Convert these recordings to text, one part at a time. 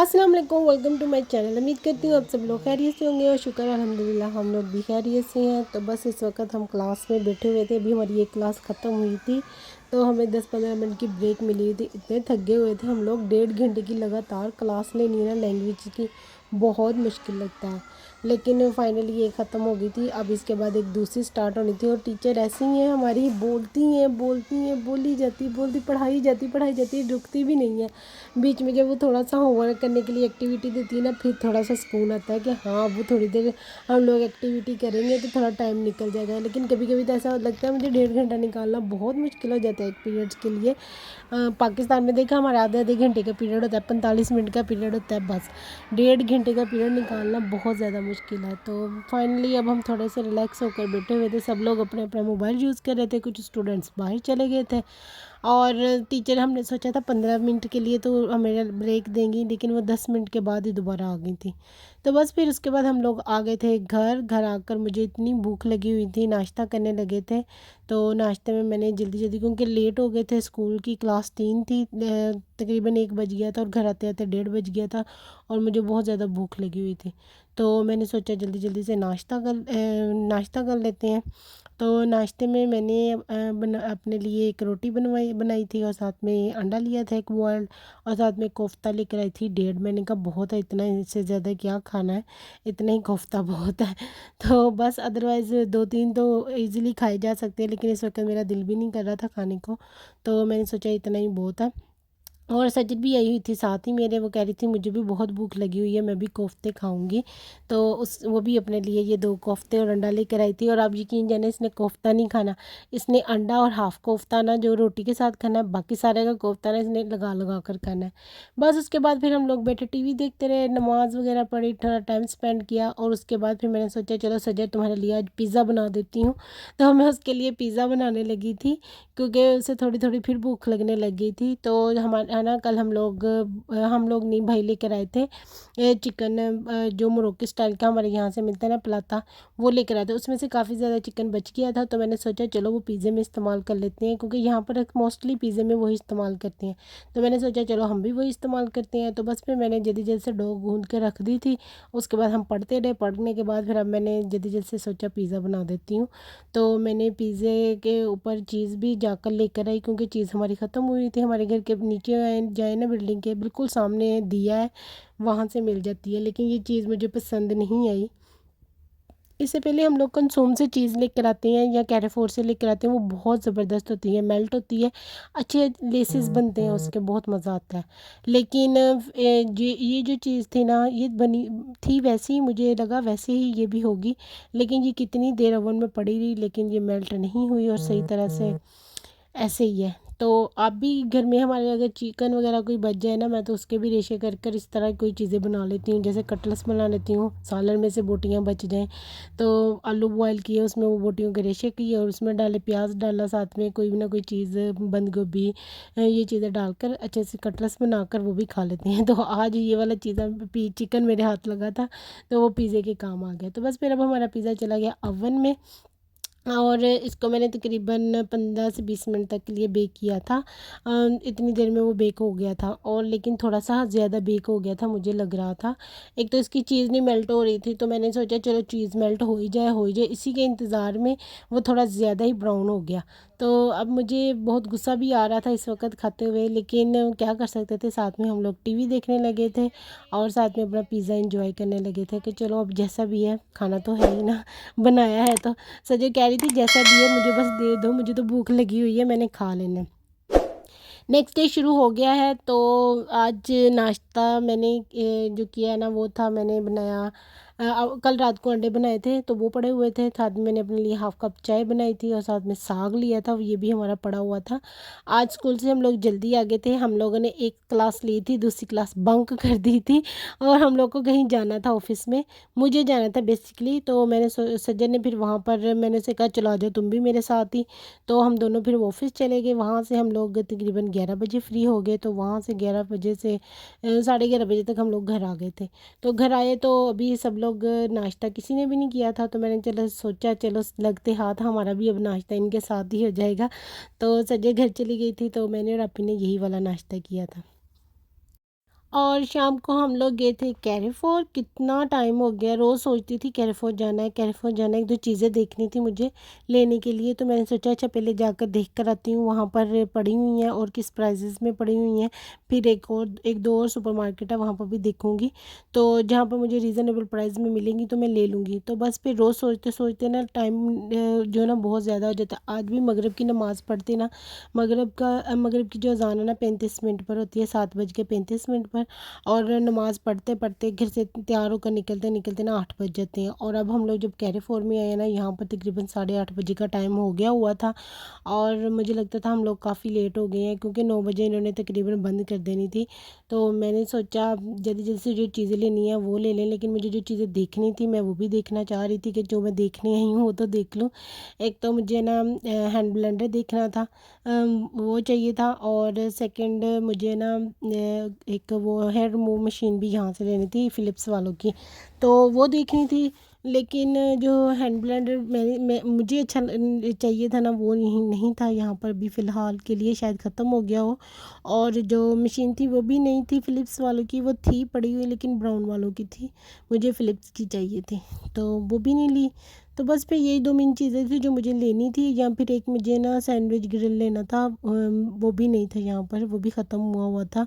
अस्सलाम वालेकुम, welcome to my channel. उम्मीद करती हूँ आप सब लोग खैरियत से होंगे और शुक्र अल्हम्दुलिल्लाह हम लोग भी खैरियत से हैं। तो बस इस वक्त हम क्लास में बैठे हुए थे, अभी हमारी एक क्लास ख़त्म हुई थी तो हमें 10-15 मिनट की ब्रेक मिली हुई थी। इतने थके हुए थे हम लोग, 1.5 घंटे की लगातार क्लास लेनी है ना लैंग्वेज की, बहुत मुश्किल लगता है। लेकिन फाइनली ये ख़त्म हो गई थी। अब इसके बाद एक दूसरी स्टार्ट होनी थी और टीचर ऐसी ही हैं हमारी, बोलती हैं बोलती पढ़ाई जाती रुकती भी नहीं है। बीच में जब वो थोड़ा सा होमवर्क करने के लिए एक्टिविटी देती है ना, फिर थोड़ा सा सुकून आता है कि हाँ वो थोड़ी देर हम लोग एक्टिविटी करेंगे तो थोड़ा टाइम निकल जाएगा। लेकिन कभी कभी तो ऐसा लगता है मुझे 1.5 घंटा निकालना बहुत मुश्किल हो जाता है एक पीरियड्स के लिए। पाकिस्तान में देखा हमारे आधे आधे घंटे का पीरियड होता है, 45 मिनट का पीरियड होता है, बस 1.5 घंटे का पीरियड निकालना बहुत ज़्यादा मुश्किल है। तो फाइनली अब हम थोड़े से रिलैक्स होकर बैठे हुए थे, सब लोग अपने अपना मोबाइल यूज़ कर रहे थे, कुछ स्टूडेंट्स बाहर चले गए थे। और टीचर, हमने सोचा था 15 मिनट के लिए तो हमें ब्रेक देंगी, लेकिन वो 10 मिनट के बाद ही दोबारा आ गई थी। तो बस फिर उसके बाद हम लोग आ गए थे घर आकर मुझे इतनी भूख लगी हुई थी, नाश्ता करने लगे थे। तो नाश्ते में मैंने जल्दी जल्दी, क्योंकि लेट हो गए थे, स्कूल की क्लास 3 थी, तकरीबन 1 बज गया था और घर आते आते 1:30 बज गया था और मुझे बहुत ज़्यादा भूख लगी हुई थी। तो मैंने सोचा जल्दी जल्दी से नाश्ता कर लेते हैं। तो नाश्ते में मैंने अपने लिए एक रोटी बनाई थी और साथ में अंडा लिया था एक बॉयल्ड, और साथ में कोफ्ता लेकर आई थी 1.5। मैंने कहा बहुत है इतना, इससे ज़्यादा क्या खाना है, इतना ही कोफ्ता बहुत है। तो बस अदरवाइज़ 2-3 तो इजीली खाए जा सकते हैं, लेकिन इस वक्त मेरा दिल भी नहीं कर रहा था खाने को, तो मैंने सोचा इतना ही बहुत है। और सजिद भी आई हुई थी साथ ही मेरे, वो कह रही थी मुझे भी बहुत भूख लगी हुई है, मैं भी कोफ्ते खाऊंगी। तो उस वो भी अपने लिए ये 2 कोफ्ते और अंडा लेकर आई थी। और आप यकीन जाने इसने कोफ्ता नहीं खाना, इसने अंडा और हाफ़ कोफ्ता ना जो रोटी के साथ खाना है, बाकी सारे का कोफ्ता ना इसने लगा लगा कर खाना है। बस उसके बाद फिर हम लोग बैठे टीवी देखते रहे, नमाज़ वगैरह पढ़ी, थोड़ा टाइम स्पेंड किया। और उसके बाद फिर मैंने सोचा चलो सजद तुम्हारे लिए आज पिज़्ज़ा बना देती हूँ। तो मैं उसके लिए पिज़्ज़ा बनाने लगी थी, क्योंकि उसे थोड़ी थोड़ी फिर भूख लगने लग गई थी। तो हमारे है ना, कल हम लोग नहीं भाई लेकर आए थे चिकन, जो मोरक्को स्टाइल का हमारे यहाँ से मिलता है ना पलाता, वो लेकर आए थे। उसमें से काफ़ी ज़्यादा चिकन बच गया था, तो मैंने सोचा चलो वो पिज़्ज़े में इस्तेमाल कर लेते हैं, क्योंकि यहाँ पर मोस्टली पिज़्ज़े में वही इस्तेमाल करते हैं। तो मैंने सोचा चलो हम भी वही इस्तेमाल करते हैं। तो बस फिर मैंने जल्दी जल्दी से डो गूँध के रख दी थी। उसके बाद हम पढ़ते रहे, पढ़ने के बाद फिर अब मैंने जल्दी जल्दी से सोचा पिज़्ज़ा बना देती हूँ। तो मैंने पिज़्ज़े के ऊपर चीज़ भी जाकर लेकर आई, क्योंकि चीज़ हमारी ख़त्म हुई थी। हमारे घर के नीचे जाए ना, बिल्डिंग के बिल्कुल सामने दिया है, वहाँ से मिल जाती है, लेकिन ये चीज़ मुझे पसंद नहीं आई। इससे पहले हम लोग कंसोम से चीज़ लेकर आते हैं या कैरेफोर से लेकर आते हैं, वो बहुत ज़बरदस्त होती है, मेल्ट होती है, अच्छे लेसेस बनते हैं उसके, बहुत मज़ा आता है। लेकिन ये जो चीज़ थी ना, ये बनी थी वैसे ही, मुझे लगा वैसे ही ये भी होगी, लेकिन ये कितनी देर ओवन में पड़ी रही, लेकिन ये मेल्ट नहीं हुई और सही तरह से ऐसे ही है। तो आप भी घर में, हमारे अगर चिकन वगैरह कोई बच जाए ना, मैं तो उसके भी रेशे कर कर इस तरह कोई चीज़ें बना लेती हूँ, जैसे कटलेट्स बना लेती हूँ, सालन में से बोटियाँ बच जाएँ तो आलू बॉयल किए, उसमें वो बोटियों के रेशे किए और उसमें डाले, प्याज डाला, साथ में कोई ना कोई चीज़, बंद गोभी, ये चीज़ें डालकर अच्छे से कटलेट्स बनाकर वो भी खा लेते हैं। तो आज ये वाला चीज़, चिकन मेरे हाथ लगा था, तो वो पिज़्ज़े के काम आ गया। तो बस फिर अब हमारा पिज़्ज़ा चला गया अवन में, और इसको मैंने तकरीबन 15 से 20 मिनट तक के लिए बेक किया था। इतनी देर में वो बेक हो गया था, और लेकिन थोड़ा सा ज़्यादा बेक हो गया था मुझे लग रहा था। एक तो इसकी चीज़ नहीं मेल्ट हो रही थी, तो मैंने सोचा चलो चीज़ मेल्ट हो ही जाए, इसी के इंतज़ार में वो थोड़ा ज़्यादा ही ब्राउन हो गया। तो अब मुझे बहुत गुस्सा भी आ रहा था इस वक्त खाते हुए, लेकिन क्या कर सकते थे, साथ में हम लोग टीवी देखने लगे थे और साथ में अपना पिज़्ज़ा एंजॉय करने लगे थे कि चलो अब जैसा भी है खाना तो है ही ना, बनाया है तो। सजे कह रही थी जैसा भी है मुझे बस दे दो, मुझे तो भूख लगी हुई है, मैंने खा लेना। नेक्स्ट डे शुरू हो गया है। तो आज नाश्ता मैंने जो किया है ना, वो था, मैंने बनाया, कल रात को अंडे बनाए थे तो वो पड़े हुए थे, साथ में मैंने अपने लिए हाफ़ कप चाय बनाई थी और साथ में साग लिया था, ये भी हमारा पड़ा हुआ था। आज स्कूल से हम लोग जल्दी आ गए थे, हम लोगों ने एक क्लास ली थी, दूसरी क्लास बंक कर दी थी, और हम लोग को कहीं जाना था ऑफिस में, मुझे जाना था बेसिकली। तो मैंने सज्जन ने फिर वहाँ पर, मैंने उसे कहा चलो आ जाओ तुम भी मेरे साथ ही। तो हम दोनों फिर ऑफिस चले गए, वहाँ से हम लोग तकरीबन 11 बजे फ्री हो गए। तो वहाँ से 11 बजे से 11:30 बजे तक हम लोग घर आ गए थे। तो घर आए तो अभी सब लोग, नाश्ता किसी ने भी नहीं किया था, तो मैंने चलो सोचा चलो लगते हाथ हमारा भी अब नाश्ता इनके साथ ही हो जाएगा। तो सज्जे घर चली गई थी, तो मैंने और अपी ने यही वाला नाश्ता किया था। और शाम को हम लोग गए थे कैरीफोर। कितना टाइम हो गया, रोज़ सोचती थी कैरीफोर जाना है, कैरीफोर जाना है, एक दो चीज़ें देखनी थी मुझे लेने के लिए। तो मैंने सोचा अच्छा पहले जाकर देख कर आती हूँ वहाँ पर पड़ी हुई हैं और किस प्राइजेज़ में पड़ी हुई हैं। फिर एक दो और सुपरमार्केट है वहाँ पर भी देखूँगी, तो जहाँ पर मुझे रीज़नेबल प्राइस में मिलेंगी तो मैं ले लूँगी। तो बस फिर रोज़ सोचते सोचते ना टाइम जो है ना बहुत ज़्यादा हो जाता है। आज भी मगरिब की नमाज़ पढ़ते ना, मगरिब की जो अज़ान है ना 35 मिनट पर होती है, 7:35 पर। और नमाज़ पढ़ते पढ़ते घर से तैयार होकर निकलते निकलते ना 8 बज जाते हैं। और अब हम लोग जब कैरीफोर में आए ना, यहाँ पर तकरीबन 8:30 बजे का टाइम हो गया हुआ था। और मुझे लगता था हम लोग काफ़ी लेट हो गए हैं, क्योंकि 9 बजे इन्होंने तकरीबन बंद कर देनी थी। तो मैंने सोचा जल्दी जल्दी से जो चीज़ें लेनी है वो ले लें, लेकिन मुझे जो चीज़ें देखनी थी मैं वो भी देखना चाह रही थी कि जो मैं देखने आई हूँ वो तो देख लूँ। एक तो मुझे ना हैंड ब्लेंडर देखना था, वो चाहिए था। और सेकंड मुझे ना एक वो हेयर रिमूव मशीन भी यहाँ से लेनी थी फ़िलिप्स वालों की, तो वो देखनी थी। लेकिन जो हैंड ब्लेंडर मुझे अच्छा चाहिए था ना, वो नहीं नहीं था यहाँ पर भी फ़िलहाल के लिए, शायद ख़त्म हो गया हो। और जो मशीन थी वो भी नहीं थी फ़िलिप्स वालों की, वो थी पड़ी हुई लेकिन ब्राउन वालों की थी, मुझे फ़िलिप्स की चाहिए थी, तो वो भी नहीं ली। तो बस फिर यही दो मेन चीज़ें थी जो मुझे लेनी थी। या फिर एक मुझे ना सैंडविच ग्रिल लेना था, वो भी नहीं था यहाँ पर, वो भी ख़त्म हुआ हुआ था।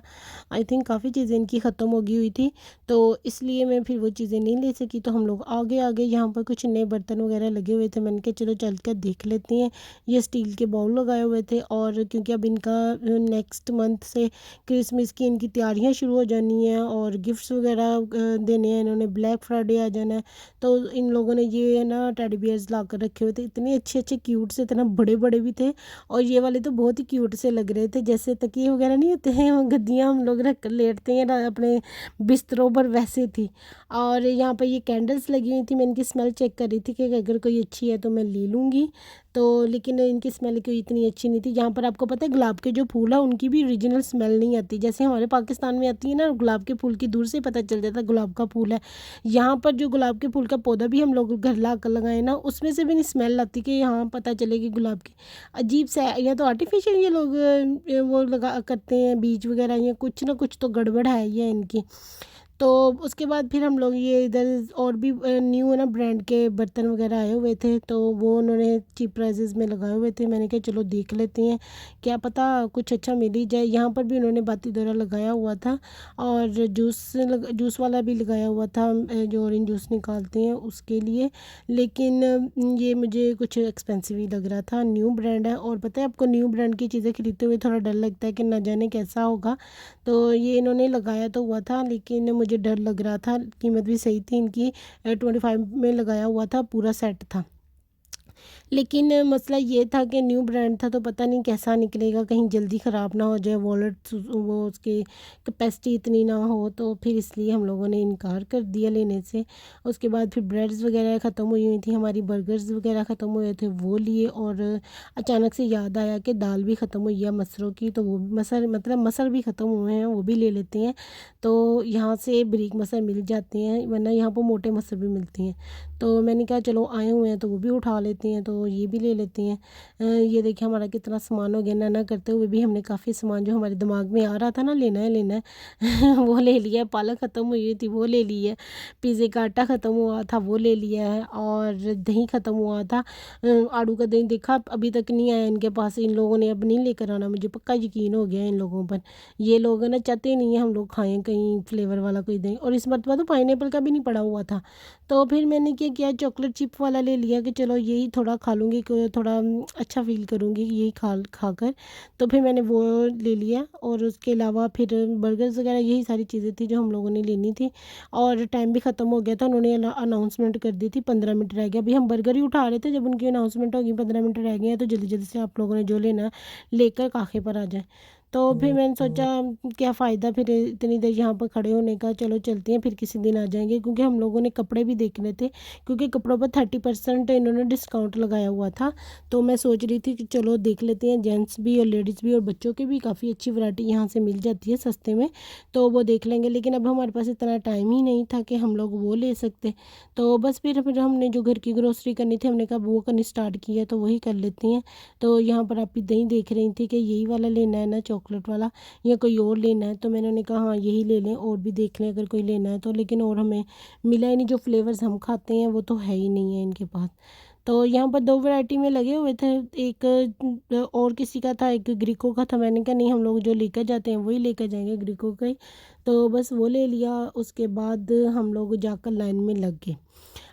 आई थिंक काफ़ी चीज़ें इनकी ख़त्म हो गई हुई थी, तो इसलिए मैं फिर वो चीज़ें नहीं ले सकी। तो हम लोग आगे आगे यहाँ पर कुछ नए बर्तन वगैरह लगे हुए थे, मैंने कहा चलो चल कर देख लेते हैं। ये स्टील के बाउल लगाए हुए थे, और क्योंकि अब इनका नेक्स्ट मंथ से क्रिसमस की इनकी तैयारियाँ शुरू हो जानी हैं और गिफ्ट्स वगैरह देने हैं इन्होंने, ब्लैक फ्राइडे आ जाना है। तो इन लोगों ने ये है ना टेडी बियर्स ला कर रखे हुए थे, इतने अच्छे अच्छे क्यूट से, इतना बड़े बड़े भी थे। और ये वाले तो बहुत ही क्यूट से लग रहे थे, जैसे तकिए वगैरह नहीं होते हैं, वो गद्दियाँ हम लोग रख कर लेटते हैं ना अपने बिस्तरों पर, वैसे थी। और यहाँ पर ये कैंडल्स लगी हुई थी, मैं इनकी स्मेल चेक कर रही थी कि अगर कोई अच्छी है तो मैं ले लूँगी। तो लेकिन इनकी स्मेल कोई इतनी अच्छी नहीं थी। यहाँ पर आपको पता है गुलाब के जो फूल है उनकी भी ओरिजिनल स्मेल नहीं आती, जैसे हमारे पाकिस्तान में आती है ना गुलाब के फूल की, दूर से पता चल जाता है गुलाब का फूल है। यहाँ पर जो गुलाब के फूल का पौधा भी हम लोग घर ला कर लगाए ना, उसमें से भी नहीं स्मेल आती कि यहाँ पता चलेगी गुलाब की। अजीब सा है, या तो आर्टिफिशियल ये लोग वो लगा करते हैं बीज वगैरह, या कुछ ना कुछ तो गड़बड़ है ये इनकी। तो उसके बाद फिर हम लोग ये इधर और भी न्यू है ना ब्रांड के बर्तन वगैरह आए हुए थे, तो वो उन्होंने चीप प्राइसेस में लगाए हुए थे। मैंने कहा चलो देख लेते हैं, क्या पता कुछ अच्छा मिल ही जाए। यहाँ पर भी उन्होंने बाती दौरा लगाया हुआ था, और जूस वाला भी लगाया हुआ था, जो ऑरेंज जूस निकालते हैं उसके लिए। लेकिन ये मुझे कुछ एक्सपेंसिव ही लग रहा था, न्यू ब्रांड है, और पता है आपको न्यू ब्रांड की चीज़ें खरीदते हुए थोड़ा डर लगता है कि ना जाने कैसा होगा। तो ये इन्होंने लगाया तो हुआ था, लेकिन मुझे डर लग रहा था। कीमत भी सही थी इनकी, 25 में लगाया हुआ था, पूरा सेट था। लेकिन मसला ये था कि न्यू ब्रांड था, तो पता नहीं कैसा निकलेगा, कहीं जल्दी ख़राब ना हो जाए, वॉलेट वो उसकी कैपेसिटी इतनी ना हो, तो फिर इसलिए हम लोगों ने इनकार कर दिया लेने से। उसके बाद फिर ब्रेड्स वगैरह ख़त्म हुई हुई थी हमारी, बर्गर्स वगैरह ख़त्म हुए थे वो लिए। और अचानक से याद आया कि दाल भी ख़त्म हुई है मसरों की, तो वो मसर मतलब मसर भी ख़त्म हुए हैं, वो भी ले लेते हैं। तो यहाँ से बारीक मसर मिल जाते हैं, वरना यहाँ पर मोटे मसर भी मिलते हैं। तो मैंने कहा चलो आए हुए हैं तो वो भी उठा लेते हैं, तो ये भी ले लेते हैं। ये देखिए हमारा कितना सामान हो गया, ना करते हुए भी हमने काफ़ी सामान जो हमारे दिमाग में आ रहा था ना लेना है लेना है वो ले लिया है। पालक ख़त्म हुई हुई थी वो ले ली है, पिज़्ज़े का आटा ख़त्म हुआ था वो ले लिया है, और दही ख़त्म हुआ था। आड़ू का दही देखा अभी तक नहीं आया इनके पास, इन लोगों ने अब नहीं लेकर आना, मुझे पक्का यकीन हो गया इन लोगों पर। ये लोग ना चाहते नहीं है हम लोग खाएं कहीं फ्लेवर वाला कोई दही, और इस मरतबा तो पाइनएप्पल का भी नहीं पड़ा हुआ था। तो फिर मैंने क्या किया, चॉकलेट चिप वाला ले लिया कि चलो यही थोड़ा खा लूँगी, थोड़ा अच्छा फ़ील करूँगी यही खाकर। तो फिर मैंने वो ले लिया, और उसके अलावा फिर बर्गर्स वगैरह यही सारी चीज़ें थी जो हम लोगों ने लेनी थी। और टाइम भी ख़त्म हो गया था, उन्होंने अनाउंसमेंट कर दी थी 15 मिनट रह गए। अभी हम बर्गर ही उठा रहे थे जब उनकी अनाउंसमेंट होगी 15 मिनट रह गए हैं, तो जल्दी जल्दी से आप लोगों ने जो लेना लेकर काखे पर आ जाए। तो फिर मैंने सोचा क्या फ़ायदा फिर इतनी देर यहाँ पर खड़े होने का, चलो चलते हैं फिर किसी दिन आ जाएंगे, क्योंकि हम लोगों ने कपड़े भी देखने थे, क्योंकि कपड़ों पर 30% इन्होंने डिस्काउंट लगाया हुआ था। तो मैं सोच रही थी कि चलो देख लेते हैं, जेंट्स भी और लेडीज़ भी और बच्चों की भी काफ़ी अच्छी वैरायटी यहाँ से मिल जाती है सस्ते में, तो वो देख लेंगे। लेकिन अब हमारे पास इतना टाइम ही नहीं था कि हम लोग वो ले सकते। तो बस फिर हमने जो घर की ग्रोसरी करनी थी हमने कहा वो करनी स्टार्ट किया, तो वही कर लेते हैं। तो यहाँ पर आप भी दही देख रही थी कि यही वाला लेना है ना, चॉकलेट वाला या कोई और लेना है, तो मैंने उन्हें कहा हाँ यही ले लें, और भी देख लें अगर कोई लेना है तो, लेकिन और हमें मिला ही नहीं। जो फ्लेवर्स हम खाते हैं वो तो है ही नहीं है इनके पास। तो यहाँ पर दो वैरायटी में लगे हुए थे, एक और किसी का था, एक ग्रीको का था। मैंने कहा नहीं, हम लोग जो लेकर जाते हैं वही लेकर जाएंगे, ग्रीको का ही। तो बस वो ले लिया। उसके बाद हम लोग जाकर लाइन में लग गए।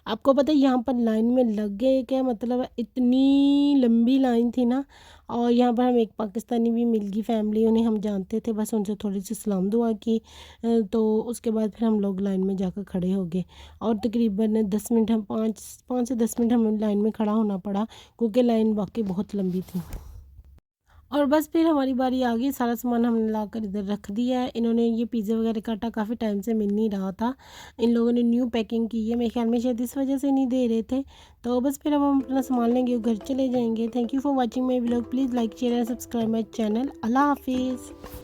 आपको पता है यहाँ पर लाइन में लग गए क्या मतलब, इतनी लंबी लाइन थी ना। और यहाँ पर हम एक पाकिस्तानी भी मिल गई फैमिली, उन्हें हम जानते थे, बस उनसे थोड़ी सी सलाम दुआ की। तो उसके बाद फिर हम लोग लाइन में जाकर खड़े हो गए। और तकरीबन 10 मिनट, हम पाँच पाँच से 10 मिनट हमें लाइन में खड़ा होना पड़ा, क्योंकि लाइन वाकई बहुत लंबी थी। और बस फिर हमारी बारी आ गई, सारा सामान हमने लाकर इधर रख दिया है। इन्होंने ये पिज़्ज़ा वगैरह काटा, काफ़ी टाइम से मिल नहीं रहा था। इन लोगों ने न्यू पैकिंग की है, मेरे ख्याल में शायद इस वजह से नहीं दे रहे थे। तो बस फिर अब हम अपना सामान लेंगे और घर चले जाएंगे। Thank you for watching my vlog. Please like share and subscribe my channel. अल्लाह हाफिज़।